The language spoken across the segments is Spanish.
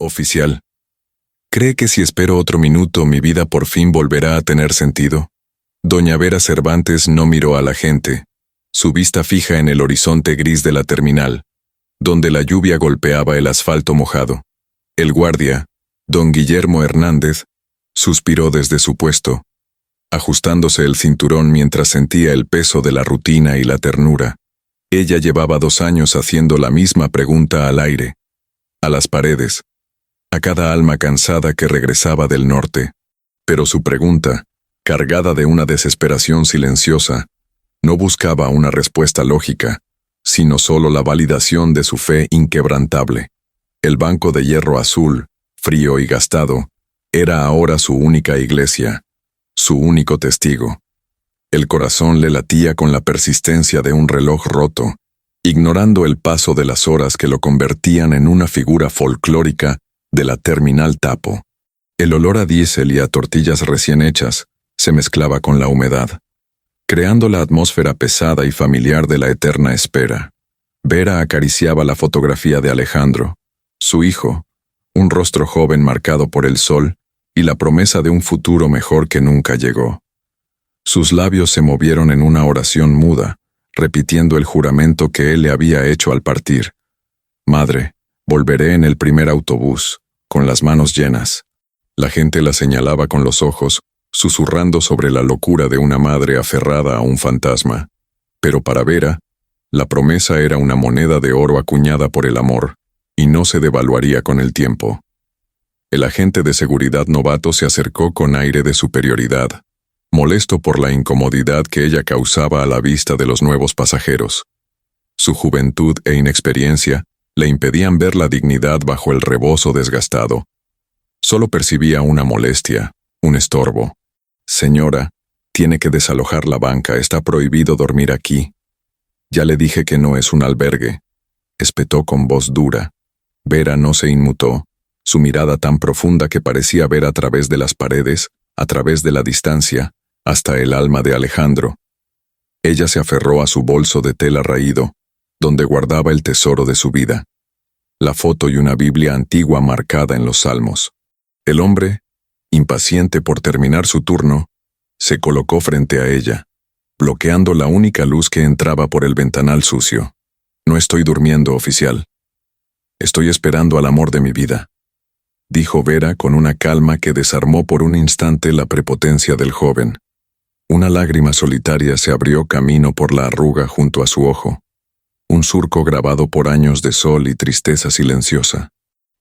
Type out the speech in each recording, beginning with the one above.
Oficial, ¿cree que si espero otro minuto mi vida por fin volverá a tener sentido? Doña Vera Cervantes no miró a la gente, su vista fija en el horizonte gris de la terminal, donde la lluvia golpeaba el asfalto mojado. El guardia, don Guillermo Hernández, suspiró desde su puesto, ajustándose el cinturón mientras sentía el peso de la rutina y la ternura. Ella llevaba 2 años haciendo la misma pregunta al aire, a las paredes, a cada alma cansada que regresaba del norte. Pero su pregunta, cargada de una desesperación silenciosa, no buscaba una respuesta lógica, sino solo la validación de su fe inquebrantable. El banco de hierro azul, frío y gastado, era ahora su única iglesia, su único testigo. El corazón le latía con la persistencia de un reloj roto, ignorando el paso de las horas que lo convertían en una figura folclórica de la terminal Tapo. El olor a diésel y a tortillas recién hechas se mezclaba con la humedad, creando la atmósfera pesada y familiar de la eterna espera. Vera acariciaba la fotografía de Alejandro, su hijo, un rostro joven marcado por el sol y la promesa de un futuro mejor que nunca llegó. Sus labios se movieron en una oración muda, repitiendo el juramento que él le había hecho al partir. «Madre, volveré en el primer autobús, con las manos llenas». La gente la señalaba con los ojos, susurrando sobre la locura de una madre aferrada a un fantasma. Pero para Vera, la promesa era una moneda de oro acuñada por el amor, y no se devaluaría con el tiempo. El agente de seguridad novato se acercó con aire de superioridad, molesto por la incomodidad que ella causaba a la vista de los nuevos pasajeros. Su juventud e inexperiencia le impedían ver la dignidad bajo el rebozo desgastado. Solo percibía una molestia, un estorbo. «Señora, tiene que desalojar la banca, está prohibido dormir aquí». «Ya le dije que no es un albergue», espetó con voz dura. Vera no se inmutó, su mirada tan profunda que parecía ver a través de las paredes, a través de la distancia, hasta el alma de Alejandro. Ella se aferró a su bolso de tela raído, donde guardaba el tesoro de su vida, la foto y una Biblia antigua marcada en los salmos. El hombre, impaciente por terminar su turno, se colocó frente a ella, bloqueando la única luz que entraba por el ventanal sucio. «No estoy durmiendo, oficial. Estoy esperando al amor de mi vida», dijo Vera con una calma que desarmó por un instante la prepotencia del joven. Una lágrima solitaria se abrió camino por la arruga junto a su ojo, un surco grabado por años de sol y tristeza silenciosa.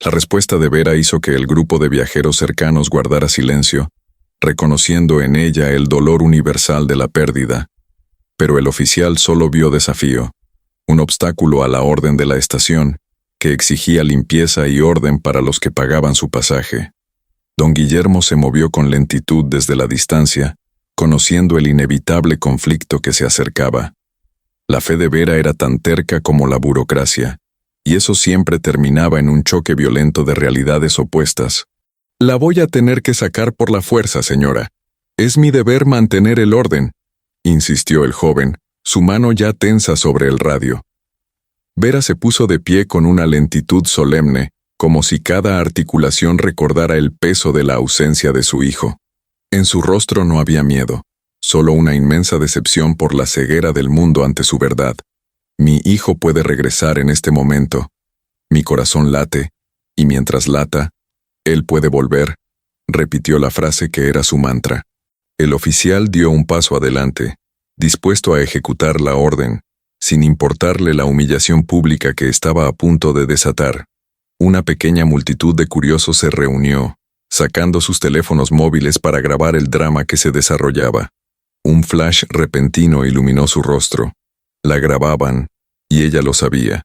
La respuesta de Vera hizo que el grupo de viajeros cercanos guardara silencio, reconociendo en ella el dolor universal de la pérdida. Pero el oficial solo vio desafío, un obstáculo a la orden de la estación, que exigía limpieza y orden para los que pagaban su pasaje. Don Guillermo se movió con lentitud desde la distancia, conociendo el inevitable conflicto que se acercaba. La fe de Vera era tan terca como la burocracia, y eso siempre terminaba en un choque violento de realidades opuestas. «La voy a tener que sacar por la fuerza, señora. Es mi deber mantener el orden», insistió el joven, su mano ya tensa sobre el radio. Vera se puso de pie con una lentitud solemne, como si cada articulación recordara el peso de la ausencia de su hijo. En su rostro no había miedo, solo una inmensa decepción por la ceguera del mundo ante su verdad. «Mi hijo puede regresar en este momento. Mi corazón late, y mientras lata, él puede volver», repitió la frase que era su mantra. El oficial dio un paso adelante, dispuesto a ejecutar la orden, sin importarle la humillación pública que estaba a punto de desatar. Una pequeña multitud de curiosos se reunió, sacando sus teléfonos móviles para grabar el drama que se desarrollaba. Un flash repentino iluminó su rostro. La grababan, y ella lo sabía.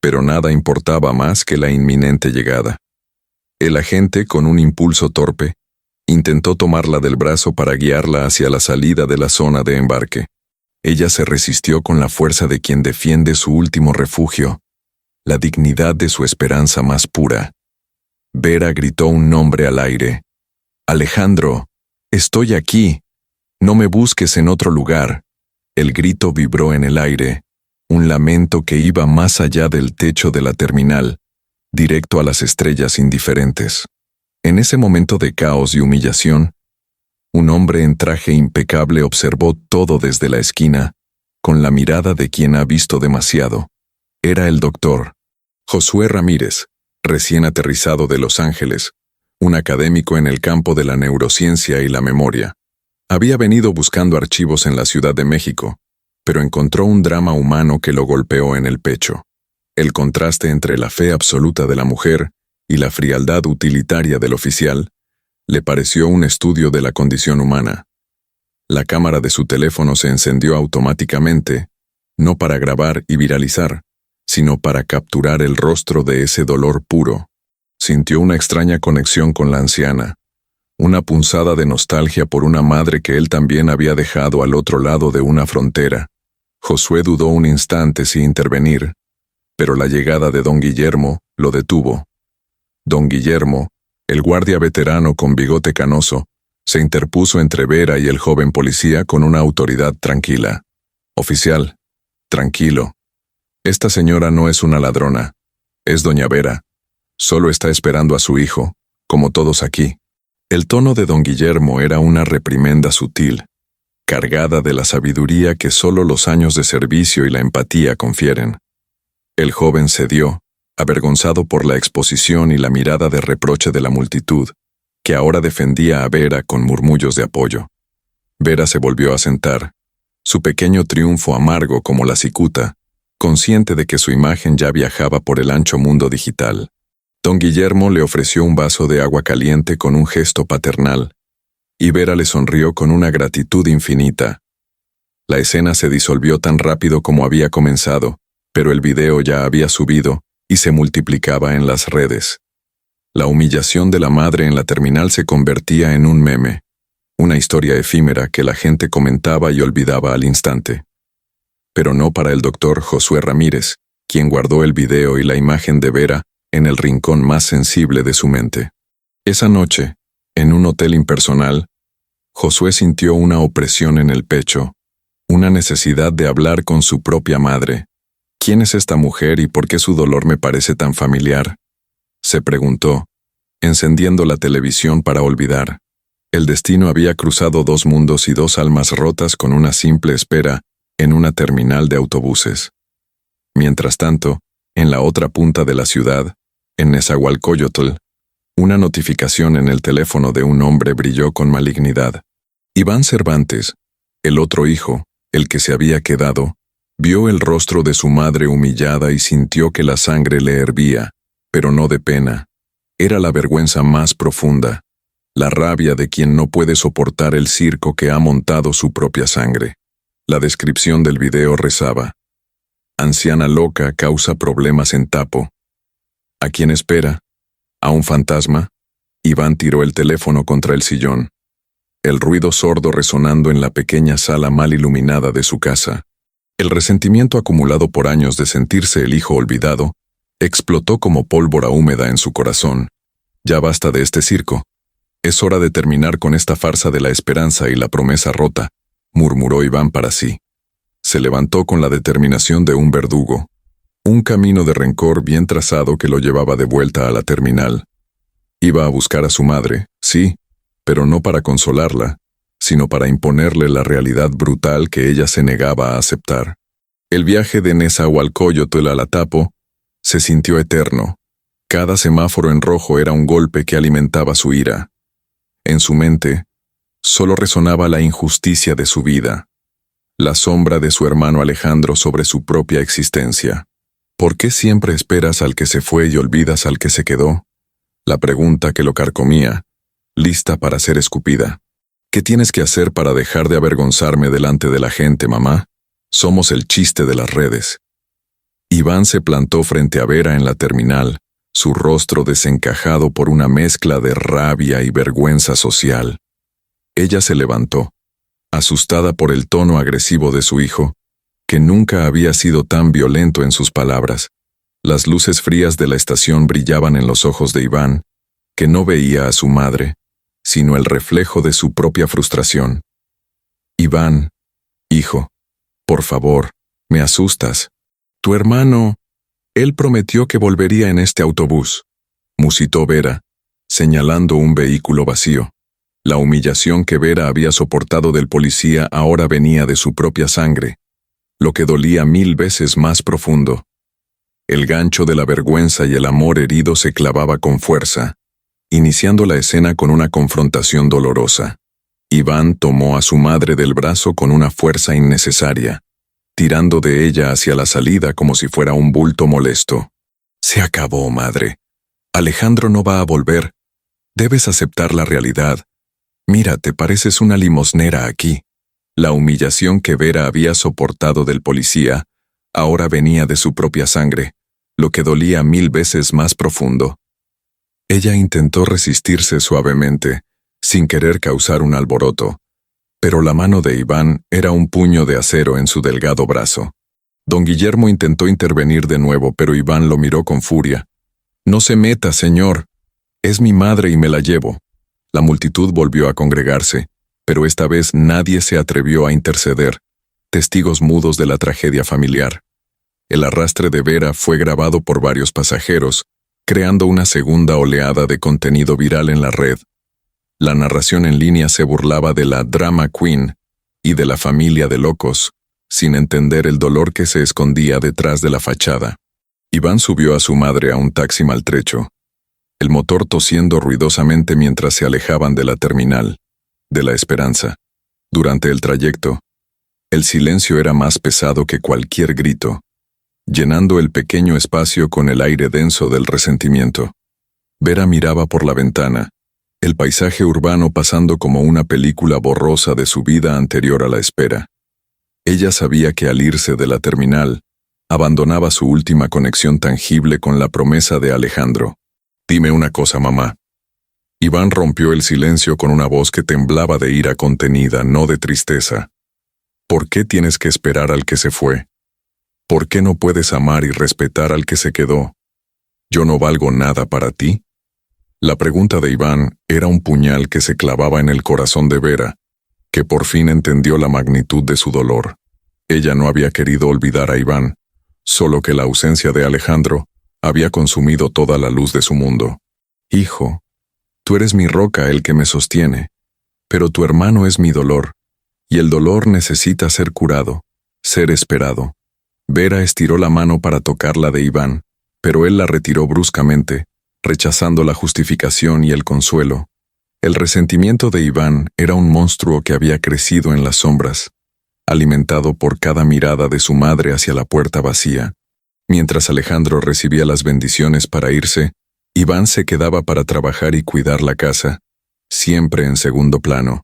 Pero nada importaba más que la inminente llegada. El agente, con un impulso torpe, intentó tomarla del brazo para guiarla hacia la salida de la zona de embarque. Ella se resistió con la fuerza de quien defiende su último refugio, la dignidad de su esperanza más pura. Vera gritó un nombre al aire. «Alejandro, estoy aquí. No me busques en otro lugar». El grito vibró en el aire, un lamento que iba más allá del techo de la terminal, directo a las estrellas indiferentes. En ese momento de caos y humillación, un hombre en traje impecable observó todo desde la esquina, con la mirada de quien ha visto demasiado. Era el doctor Josué Ramírez, recién aterrizado de Los Ángeles, un académico en el campo de la neurociencia y la memoria. Había venido buscando archivos en la Ciudad de México, pero encontró un drama humano que lo golpeó en el pecho. El contraste entre la fe absoluta de la mujer y la frialdad utilitaria del oficial le pareció un estudio de la condición humana. La cámara de su teléfono se encendió automáticamente, no para grabar y viralizar, sino para capturar el rostro de ese dolor puro. Sintió una extraña conexión con la anciana, una punzada de nostalgia por una madre que él también había dejado al otro lado de una frontera. Josué dudó un instante si intervenir, pero la llegada de don Guillermo lo detuvo. Don Guillermo, el guardia veterano con bigote canoso, se interpuso entre Vera y el joven policía con una autoridad tranquila. «Oficial, tranquilo. Esta señora no es una ladrona. Es doña Vera. Solo está esperando a su hijo, como todos aquí». El tono de don Guillermo era una reprimenda sutil, cargada de la sabiduría que solo los años de servicio y la empatía confieren. El joven cedió, avergonzado por la exposición y la mirada de reproche de la multitud, que ahora defendía a Vera con murmullos de apoyo. Vera se volvió a sentar, su pequeño triunfo amargo como la cicuta, consciente de que su imagen ya viajaba por el ancho mundo digital. Don Guillermo le ofreció un vaso de agua caliente con un gesto paternal, y Vera le sonrió con una gratitud infinita. La escena se disolvió tan rápido como había comenzado, pero el video ya había subido y se multiplicaba en las redes. La humillación de la madre en la terminal se convertía en un meme, una historia efímera que la gente comentaba y olvidaba al instante. Pero no para el doctor Josué Ramírez, quien guardó el video y la imagen de Vera en el rincón más sensible de su mente. Esa noche, en un hotel impersonal, Josué sintió una opresión en el pecho, una necesidad de hablar con su propia madre. ¿Quién es esta mujer y por qué su dolor me parece tan familiar?, se preguntó, encendiendo la televisión para olvidar. El destino había cruzado dos mundos y dos almas rotas con una simple espera en una terminal de autobuses. Mientras tanto, en la otra punta de la ciudad, en Nezahualcóyotl, una notificación en el teléfono de un hombre brilló con malignidad. Iván Cervantes, el otro hijo, el que se había quedado, vio el rostro de su madre humillada y sintió que la sangre le hervía, pero no de pena. Era la vergüenza más profunda, la rabia de quien no puede soportar el circo que ha montado su propia sangre. La descripción del video rezaba: anciana loca causa problemas en Tapo. ¿A quién espera? ¿A un fantasma? Iván tiró el teléfono contra el sillón. El ruido sordo resonando en la pequeña sala mal iluminada de su casa. El resentimiento acumulado por años de sentirse el hijo olvidado explotó como pólvora húmeda en su corazón. Ya basta de este circo. Es hora de terminar con esta farsa de la esperanza y la promesa rota, murmuró Iván para sí. Se levantó con la determinación de un verdugo. Un camino de rencor bien trazado que lo llevaba de vuelta a la terminal. Iba a buscar a su madre, sí, pero no para consolarla, sino para imponerle la realidad brutal que ella se negaba a aceptar. El viaje de Nezahualcóyotl a la Tapo se sintió eterno. Cada semáforo en rojo era un golpe que alimentaba su ira. En su mente, solo resonaba la injusticia de su vida, la sombra de su hermano Alejandro sobre su propia existencia. ¿Por qué siempre esperas al que se fue y olvidas al que se quedó? La pregunta que lo carcomía, lista para ser escupida. ¿Qué tienes que hacer para dejar de avergonzarme delante de la gente, mamá? Somos el chiste de las redes. Iván se plantó frente a Vera en la terminal, su rostro desencajado por una mezcla de rabia y vergüenza social. Ella se levantó, asustada por el tono agresivo de su hijo, que nunca había sido tan violento en sus palabras. Las luces frías de la estación brillaban en los ojos de Iván, que no veía a su madre, sino el reflejo de su propia frustración. Iván, hijo, por favor, me asustas. Tu hermano... Él prometió que volvería en este autobús, musitó Vera, señalando un vehículo vacío. La humillación que Vera había soportado del policía ahora venía de su propia sangre, lo que dolía 1000 veces más profundo. El gancho de la vergüenza y el amor herido se clavaba con fuerza, iniciando la escena con una confrontación dolorosa. Iván tomó a su madre del brazo con una fuerza innecesaria, tirando de ella hacia la salida como si fuera un bulto molesto. Se acabó, madre. Alejandro no va a volver. Debes aceptar la realidad. Mira, te pareces una limosnera aquí. La humillación que Vera había soportado del policía ahora venía de su propia sangre, lo que dolía 1000 veces más profundo. Ella intentó resistirse suavemente, sin querer causar un alboroto, pero la mano de Iván era un puño de acero en su delgado brazo. Don Guillermo intentó intervenir de nuevo, pero Iván lo miró con furia. «No se meta, señor. Es mi madre y me la llevo». La multitud volvió a congregarse, pero esta vez nadie se atrevió a interceder, testigos mudos de la tragedia familiar. El arrastre de Vera fue grabado por varios pasajeros, creando una segunda oleada de contenido viral en la red. La narración en línea se burlaba de la drama queen y de la familia de locos, sin entender el dolor que se escondía detrás de la fachada. Iván subió a su madre a un taxi maltrecho, el motor tosiendo ruidosamente mientras se alejaban de la terminal, de la Esperanza. Durante el trayecto, el silencio era más pesado que cualquier grito, llenando el pequeño espacio con el aire denso del resentimiento. Vera miraba por la ventana, el paisaje urbano pasando como una película borrosa de su vida anterior a la espera. Ella sabía que al irse de la terminal, abandonaba su última conexión tangible con la promesa de Alejandro. «Dime una cosa, mamá». Iván rompió el silencio con una voz que temblaba de ira contenida, no de tristeza. «¿Por qué tienes que esperar al que se fue? ¿Por qué no puedes amar y respetar al que se quedó? ¿Yo no valgo nada para ti?» La pregunta de Iván era un puñal que se clavaba en el corazón de Vera, que por fin entendió la magnitud de su dolor. Ella no había querido olvidar a Iván, solo que la ausencia de Alejandro había consumido toda la luz de su mundo. «Hijo, tú eres mi roca, el que me sostiene, pero tu hermano es mi dolor, y el dolor necesita ser curado, ser esperado». Vera estiró la mano para tocar la de Iván, pero él la retiró bruscamente, rechazando la justificación y el consuelo. El resentimiento de Iván era un monstruo que había crecido en las sombras, alimentado por cada mirada de su madre hacia la puerta vacía. Mientras Alejandro recibía las bendiciones para irse, Iván se quedaba para trabajar y cuidar la casa, siempre en segundo plano.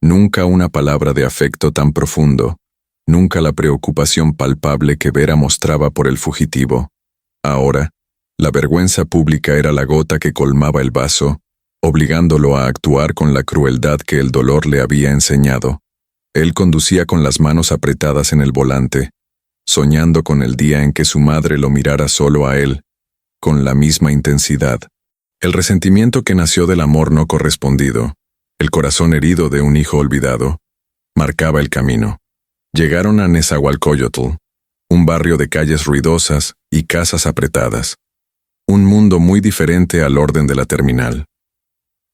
Nunca una palabra de afecto tan profundo, nunca la preocupación palpable que Vera mostraba por el fugitivo. Ahora, la vergüenza pública era la gota que colmaba el vaso, obligándolo a actuar con la crueldad que el dolor le había enseñado. Él conducía con las manos apretadas en el volante, soñando con el día en que su madre lo mirara solo a él, con la misma intensidad. El resentimiento que nació del amor no correspondido, el corazón herido de un hijo olvidado, marcaba el camino. Llegaron a Nezahualcóyotl, un barrio de calles ruidosas y casas apretadas. Un mundo muy diferente al orden de la terminal.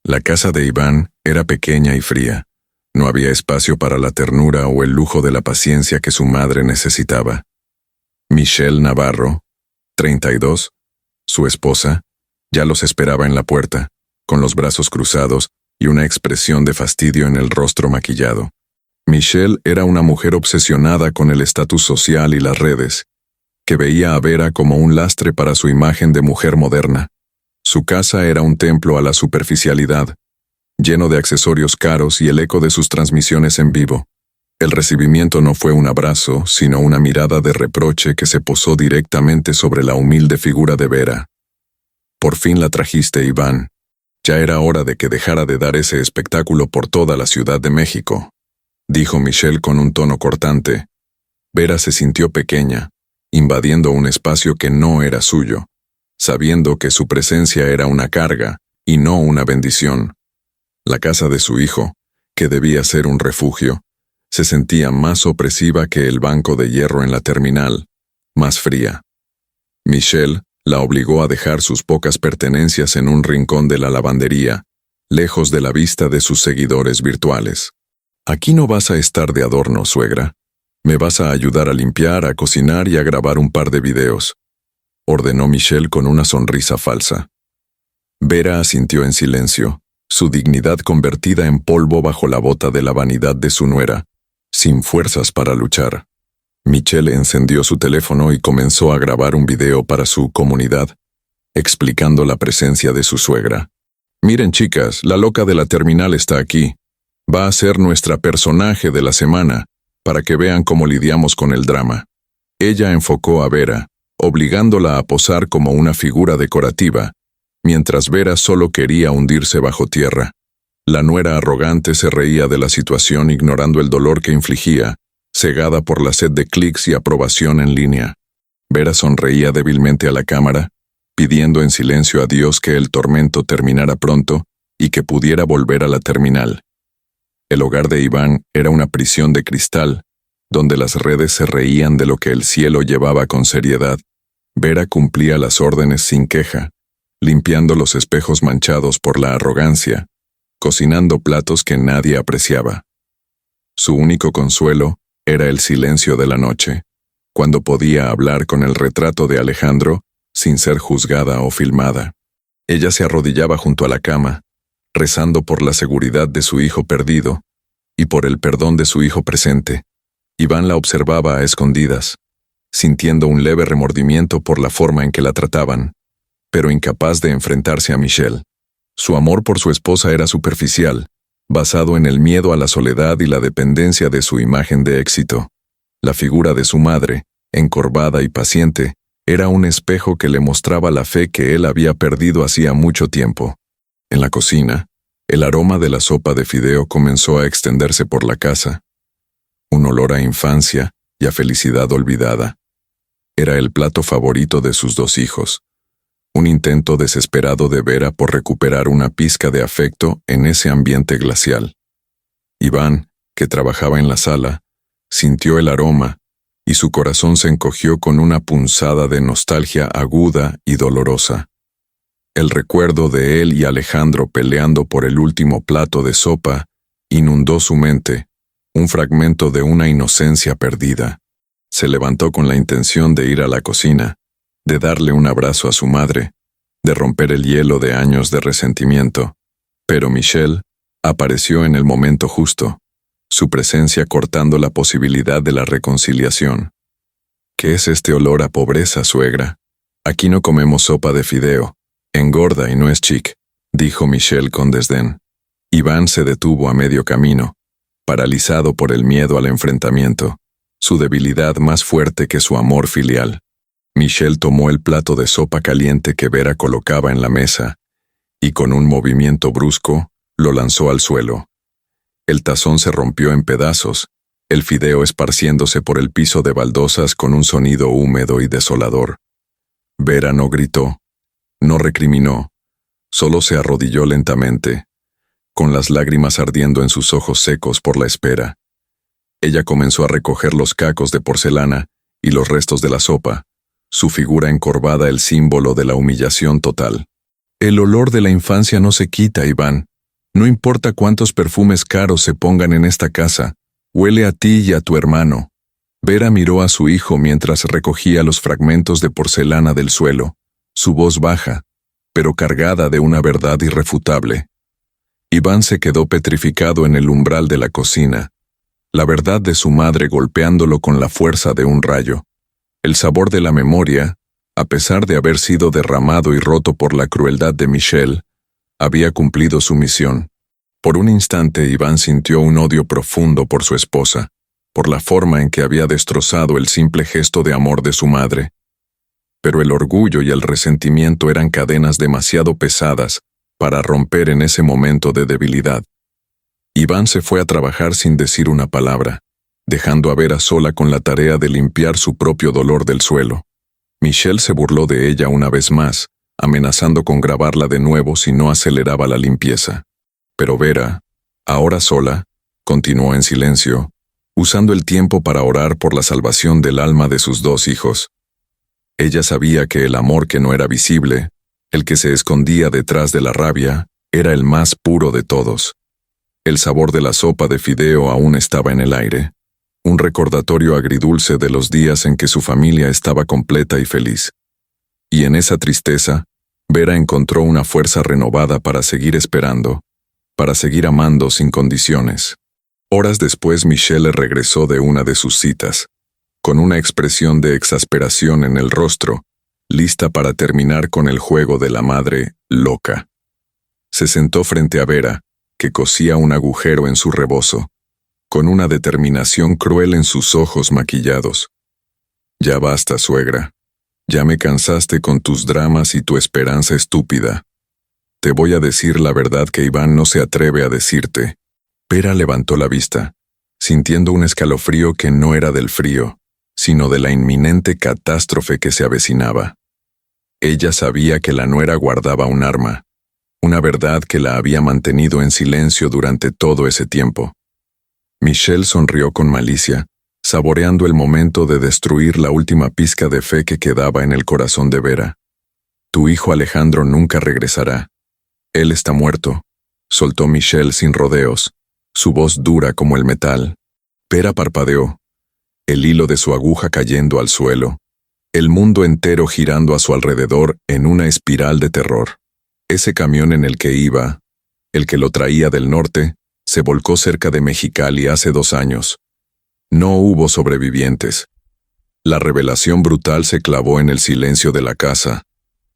La casa de Iván era pequeña y fría. No había espacio para la ternura o el lujo de la paciencia que su madre necesitaba. Michelle Navarro, 32, su esposa, ya los esperaba en la puerta, con los brazos cruzados y una expresión de fastidio en el rostro maquillado. Michelle era una mujer obsesionada con el estatus social y las redes, que veía a Vera como un lastre para su imagen de mujer moderna. Su casa era un templo a la superficialidad, lleno de accesorios caros y el eco de sus transmisiones en vivo. El recibimiento no fue un abrazo, sino una mirada de reproche que se posó directamente sobre la humilde figura de Vera. «Por fin la trajiste, Iván. Ya era hora de que dejara de dar ese espectáculo por toda la Ciudad de México», dijo Michelle con un tono cortante. Vera se sintió pequeña, invadiendo un espacio que no era suyo, sabiendo que su presencia era una carga y no una bendición. La casa de su hijo, que debía ser un refugio, se sentía más opresiva que el banco de hierro en la terminal, más fría. Michelle la obligó a dejar sus pocas pertenencias en un rincón de la lavandería, lejos de la vista de sus seguidores virtuales. «Aquí no vas a estar de adorno, suegra. Me vas a ayudar a limpiar, a cocinar y a grabar un par de videos», ordenó Michelle con una sonrisa falsa. Vera asintió en silencio, su dignidad convertida en polvo bajo la bota de la vanidad de su nuera, sin fuerzas para luchar. Michelle encendió su teléfono y comenzó a grabar un video para su comunidad, explicando la presencia de su suegra. «Miren, chicas, la loca de la terminal está aquí. Va a ser nuestra personaje de la semana, para que vean cómo lidiamos con el drama». Ella enfocó a Vera, obligándola a posar como una figura decorativa, mientras Vera solo quería hundirse bajo tierra. La nuera arrogante se reía de la situación ignorando el dolor que infligía, cegada por la sed de clics y aprobación en línea. Vera sonreía débilmente a la cámara, pidiendo en silencio a Dios que el tormento terminara pronto y que pudiera volver a la terminal. El hogar de Iván era una prisión de cristal, donde las redes se reían de lo que el cielo llevaba con seriedad. Vera cumplía las órdenes sin queja, limpiando los espejos manchados por la arrogancia, cocinando platos que nadie apreciaba. Su único consuelo era el silencio de la noche, cuando podía hablar con el retrato de Alejandro sin ser juzgada o filmada. Ella se arrodillaba junto a la cama, rezando por la seguridad de su hijo perdido y por el perdón de su hijo presente. Iván la observaba a escondidas, sintiendo un leve remordimiento por la forma en que la trataban, pero incapaz de enfrentarse a Michelle. Su amor por su esposa era superficial, basado en el miedo a la soledad y la dependencia de su imagen de éxito. La figura de su madre, encorvada y paciente, era un espejo que le mostraba la fe que él había perdido hacía mucho tiempo. En la cocina, el aroma de la sopa de fideo comenzó a extenderse por la casa. Un olor a infancia y a felicidad olvidada. Era el plato favorito de sus dos hijos. Un intento desesperado de Vera por recuperar una pizca de afecto en ese ambiente glacial. Iván, que trabajaba en la sala, sintió el aroma y su corazón se encogió con una punzada de nostalgia aguda y dolorosa. El recuerdo de él y Alejandro peleando por el último plato de sopa inundó su mente, un fragmento de una inocencia perdida. Se levantó con la intención de ir a la cocina, de darle un abrazo a su madre, de romper el hielo de años de resentimiento. Pero Michelle apareció en el momento justo, su presencia cortando la posibilidad de la reconciliación. «¿Qué es este olor a pobreza, suegra? Aquí no comemos sopa de fideo. Engorda y no es chic», dijo Michelle con desdén. Iván se detuvo a medio camino, paralizado por el miedo al enfrentamiento, su debilidad más fuerte que su amor filial. Michelle tomó el plato de sopa caliente que Vera colocaba en la mesa y con un movimiento brusco lo lanzó al suelo. El tazón se rompió en pedazos, el fideo esparciéndose por el piso de baldosas con un sonido húmedo y desolador. Vera no gritó, no recriminó, solo se arrodilló lentamente, con las lágrimas ardiendo en sus ojos secos por la espera. Ella comenzó a recoger los cacos de porcelana y los restos de la sopa, su figura encorvada el símbolo de la humillación total. «El olor de la infancia no se quita, Iván. No importa cuántos perfumes caros se pongan en esta casa, huele a ti y a tu hermano». Vera miró a su hijo mientras recogía los fragmentos de porcelana del suelo, su voz baja, pero cargada de una verdad irrefutable. Iván se quedó petrificado en el umbral de la cocina, la verdad de su madre golpeándolo con la fuerza de un rayo. El sabor de la memoria, a pesar de haber sido derramado y roto por la crueldad de Michelle, había cumplido su misión. Por un instante Iván sintió un odio profundo por su esposa, por la forma en que había destrozado el simple gesto de amor de su madre. Pero el orgullo y el resentimiento eran cadenas demasiado pesadas para romper en ese momento de debilidad. Iván se fue a trabajar sin decir una palabra, dejando a Vera sola con la tarea de limpiar su propio dolor del suelo. Michelle se burló de ella una vez más, amenazando con grabarla de nuevo si no aceleraba la limpieza. Pero Vera, ahora sola, continuó en silencio, usando el tiempo para orar por la salvación del alma de sus dos hijos. Ella sabía que el amor que no era visible, el que se escondía detrás de la rabia, era el más puro de todos. El sabor de la sopa de fideo aún estaba en el aire, un recordatorio agridulce de los días en que su familia estaba completa y feliz. Y en esa tristeza, Vera encontró una fuerza renovada para seguir esperando, para seguir amando sin condiciones. Horas después Michelle regresó de una de sus citas, con una expresión de exasperación en el rostro, lista para terminar con el juego de la madre loca. Se sentó frente a Vera, que cosía un agujero en su rebozo, con una determinación cruel en sus ojos maquillados. «Ya basta, suegra. Ya me cansaste con tus dramas y tu esperanza estúpida. Te voy a decir la verdad que Iván no se atreve a decirte». Vera levantó la vista, sintiendo un escalofrío que no era del frío, sino de la inminente catástrofe que se avecinaba. Ella sabía que la nuera guardaba un arma, una verdad que la había mantenido en silencio durante todo ese tiempo. Michelle sonrió con malicia, saboreando el momento de destruir la última pizca de fe que quedaba en el corazón de Vera. «Tu hijo Alejandro nunca regresará. Él está muerto», soltó Michelle sin rodeos, su voz dura como el metal. Vera parpadeó, el hilo de su aguja cayendo al suelo, el mundo entero girando a su alrededor en una espiral de terror. Ese camión en el que iba, el que lo traía del norte, se volcó cerca de Mexicali hace 2 años. No hubo sobrevivientes. La revelación brutal se clavó en el silencio de la casa,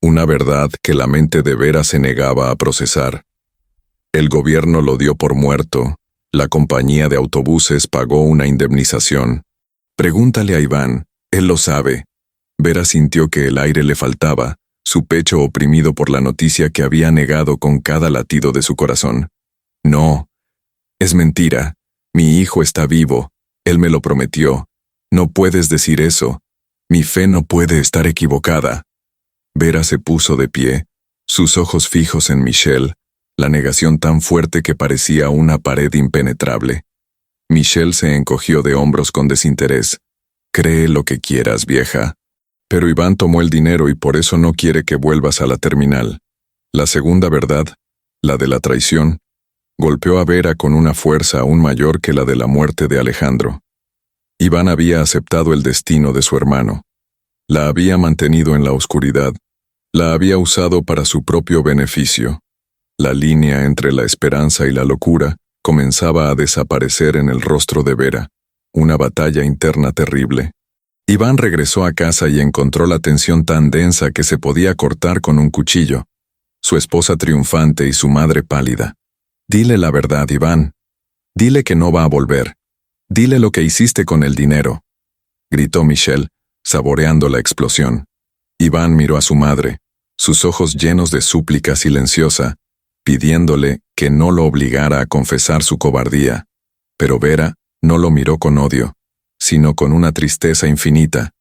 una verdad que la mente de Vera se negaba a procesar. El gobierno lo dio por muerto, la compañía de autobuses pagó una indemnización. «Pregúntale a Iván, él lo sabe». Vera sintió que el aire le faltaba, su pecho oprimido por la noticia que había negado con cada latido de su corazón. «No, es mentira. Mi hijo está vivo. Él me lo prometió. No puedes decir eso. Mi fe no puede estar equivocada». Vera se puso de pie, sus ojos fijos en Michelle, la negación tan fuerte que parecía una pared impenetrable. Michelle se encogió de hombros con desinterés. «Cree lo que quieras, vieja. Pero Iván tomó el dinero y por eso no quiere que vuelvas a la terminal». La segunda verdad, la de la traición, golpeó a Vera con una fuerza aún mayor que la de la muerte de Alejandro. Iván había aceptado el destino de su hermano. La había mantenido en la oscuridad. La había usado para su propio beneficio. La línea entre la esperanza y la locura comenzaba a desaparecer en el rostro de Vera, una batalla interna terrible. Iván regresó a casa y encontró la tensión tan densa que se podía cortar con un cuchillo. Su esposa triunfante y su madre pálida. «Dile la verdad, Iván. Dile que no va a volver. Dile lo que hiciste con el dinero», gritó Michelle, saboreando la explosión. Iván miró a su madre, sus ojos llenos de súplica silenciosa, pidiéndole que no lo obligara a confesar su cobardía. Pero Vera no lo miró con odio, sino con una tristeza infinita,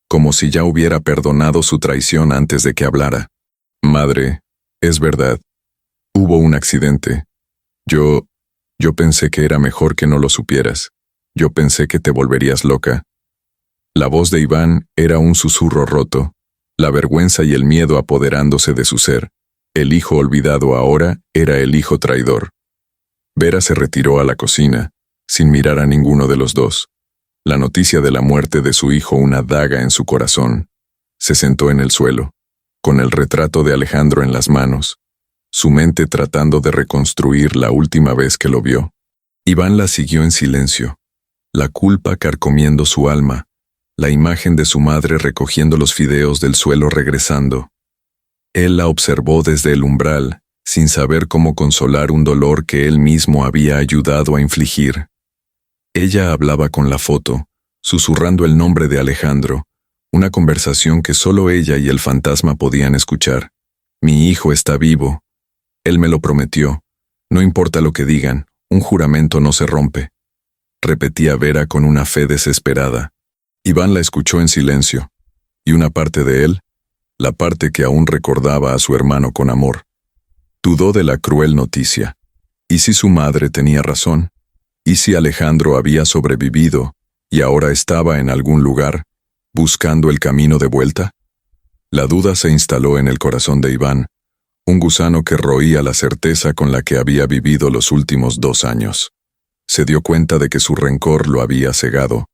como si ya hubiera perdonado su traición antes de que hablara. «Madre, es verdad. Hubo un accidente. Yo pensé que era mejor que no lo supieras. Yo pensé que te volverías loca». La voz de Iván era un susurro roto, la vergüenza y el miedo apoderándose de su ser. El hijo olvidado ahora era el hijo traidor. Vera se retiró a la cocina, sin mirar a ninguno de los dos. La noticia de la muerte de su hijo una daga en su corazón. Se sentó en el suelo, con el retrato de Alejandro en las manos, su mente tratando de reconstruir la última vez que lo vio. Iván la siguió en silencio, la culpa carcomiendo su alma, la imagen de su madre recogiendo los fideos del suelo regresando. Él la observó desde el umbral, sin saber cómo consolar un dolor que él mismo había ayudado a infligir. Ella hablaba con la foto, susurrando el nombre de Alejandro, una conversación que solo ella y el fantasma podían escuchar. «Mi hijo está vivo. Él me lo prometió. No importa lo que digan, un juramento no se rompe», repetía Vera con una fe desesperada. Iván la escuchó en silencio, y una parte de él, la parte que aún recordaba a su hermano con amor, dudó de la cruel noticia. ¿Y si su madre tenía razón? ¿Y si Alejandro había sobrevivido y ahora estaba en algún lugar, buscando el camino de vuelta? La duda se instaló en el corazón de Iván, un gusano que roía la certeza con la que había vivido los últimos 2 años. Se dio cuenta de que su rencor lo había cegado,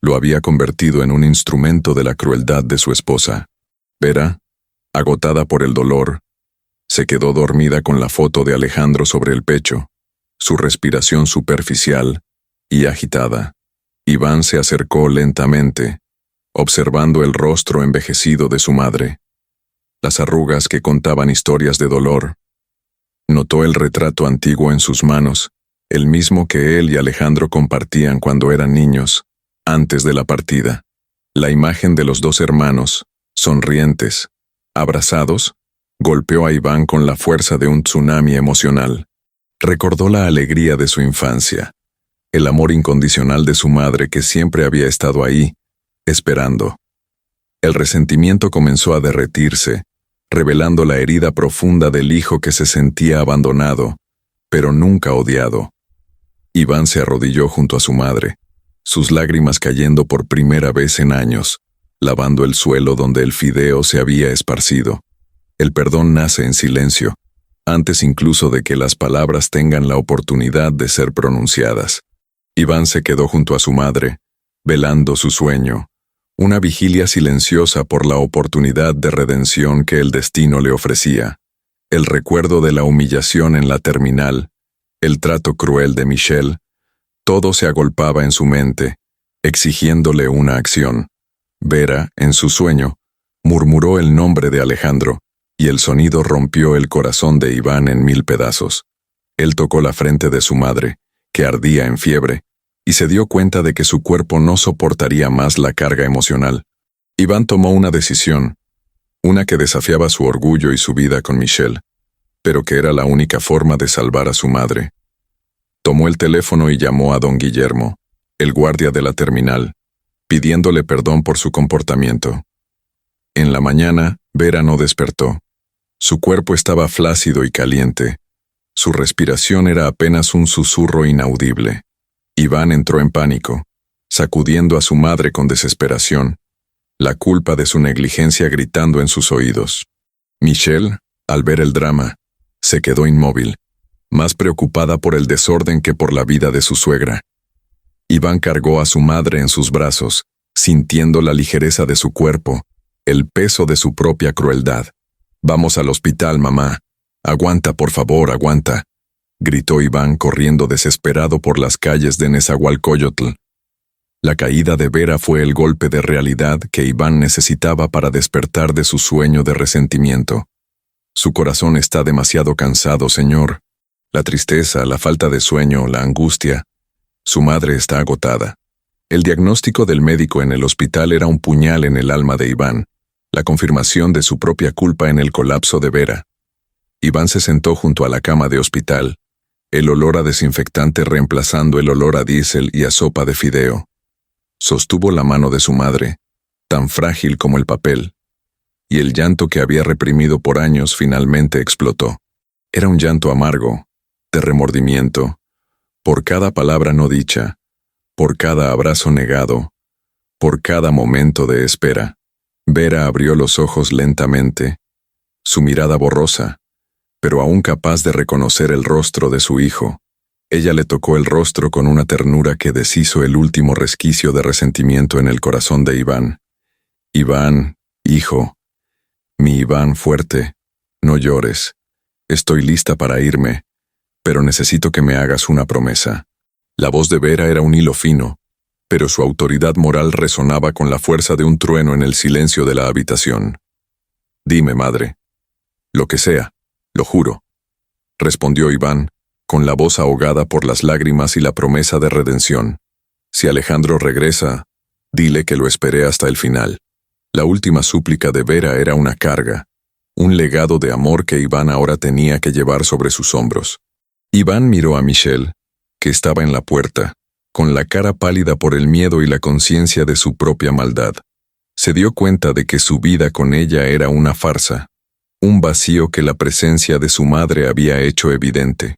lo había convertido en un instrumento de la crueldad de su esposa. Vera, agotada por el dolor, se quedó dormida con la foto de Alejandro sobre el pecho, su respiración superficial y agitada. Iván se acercó lentamente, observando el rostro envejecido de su madre, las arrugas que contaban historias de dolor. Notó el retrato antiguo en sus manos, el mismo que él y Alejandro compartían cuando eran niños, antes de la partida. La imagen de los 2 hermanos, sonrientes, abrazados, golpeó a Iván con la fuerza de un tsunami emocional. Recordó la alegría de su infancia, el amor incondicional de su madre que siempre había estado ahí, esperando. El resentimiento comenzó a derretirse, revelando la herida profunda del hijo que se sentía abandonado, pero nunca odiado. Iván se arrodilló junto a su madre, sus lágrimas cayendo por primera vez en años, lavando el suelo donde el fideo se había esparcido. El perdón nace en silencio, antes incluso de que las palabras tengan la oportunidad de ser pronunciadas. Iván se quedó junto a su madre, velando su sueño, una vigilia silenciosa por la oportunidad de redención que el destino le ofrecía. El recuerdo de la humillación en la terminal, el trato cruel de Michelle, todo se agolpaba en su mente, exigiéndole una acción. Vera, en su sueño, murmuró el nombre de Alejandro, y el sonido rompió el corazón de Iván en 1000 pedazos. Él tocó la frente de su madre, que ardía en fiebre, y se dio cuenta de que su cuerpo no soportaría más la carga emocional. Iván tomó una decisión, una que desafiaba su orgullo y su vida con Michelle, pero que era la única forma de salvar a su madre. Tomó el teléfono y llamó a don Guillermo, el guardia de la terminal, pidiéndole perdón por su comportamiento. En la mañana, Vera no despertó. Su cuerpo estaba flácido y caliente. Su respiración era apenas un susurro inaudible. Iván entró en pánico, sacudiendo a su madre con desesperación, la culpa de su negligencia gritando en sus oídos. Michelle, al ver el drama, se quedó inmóvil, más preocupada por el desorden que por la vida de su suegra. Iván cargó a su madre en sus brazos, sintiendo la ligereza de su cuerpo, el peso de su propia crueldad. «Vamos al hospital, mamá. Aguanta, por favor, aguanta», gritó Iván corriendo desesperado por las calles de Nezahualcóyotl. La caída de Vera fue el golpe de realidad que Iván necesitaba para despertar de su sueño de resentimiento. «Su corazón está demasiado cansado, señor. La tristeza, la falta de sueño, la angustia. Su madre está agotada». El diagnóstico del médico en el hospital era un puñal en el alma de Iván, la confirmación de su propia culpa en el colapso de Vera. Iván se sentó junto a la cama de hospital, el olor a desinfectante reemplazando el olor a diésel y a sopa de fideo. Sostuvo la mano de su madre, tan frágil como el papel, y el llanto que había reprimido por años finalmente explotó. Era un llanto amargo, de remordimiento, por cada palabra no dicha, por cada abrazo negado, por cada momento de espera. Vera abrió los ojos lentamente, su mirada borrosa, pero aún capaz de reconocer el rostro de su hijo. Ella le tocó el rostro con una ternura que deshizo el último resquicio de resentimiento en el corazón de Iván. «Iván, hijo, mi Iván fuerte, no llores. Estoy lista para irme, pero necesito que me hagas una promesa». La voz de Vera era un hilo fino, pero su autoridad moral resonaba con la fuerza de un trueno en el silencio de la habitación. «Dime, madre». «Lo que sea, lo juro», respondió Iván, con la voz ahogada por las lágrimas y la promesa de redención. «Si Alejandro regresa, dile que lo esperé hasta el final». La última súplica de Vera era una carga, un legado de amor que Iván ahora tenía que llevar sobre sus hombros. Iván miró a Michelle, que estaba en la puerta, con la cara pálida por el miedo y la conciencia de su propia maldad. Se dio cuenta de que su vida con ella era una farsa, un vacío que la presencia de su madre había hecho evidente.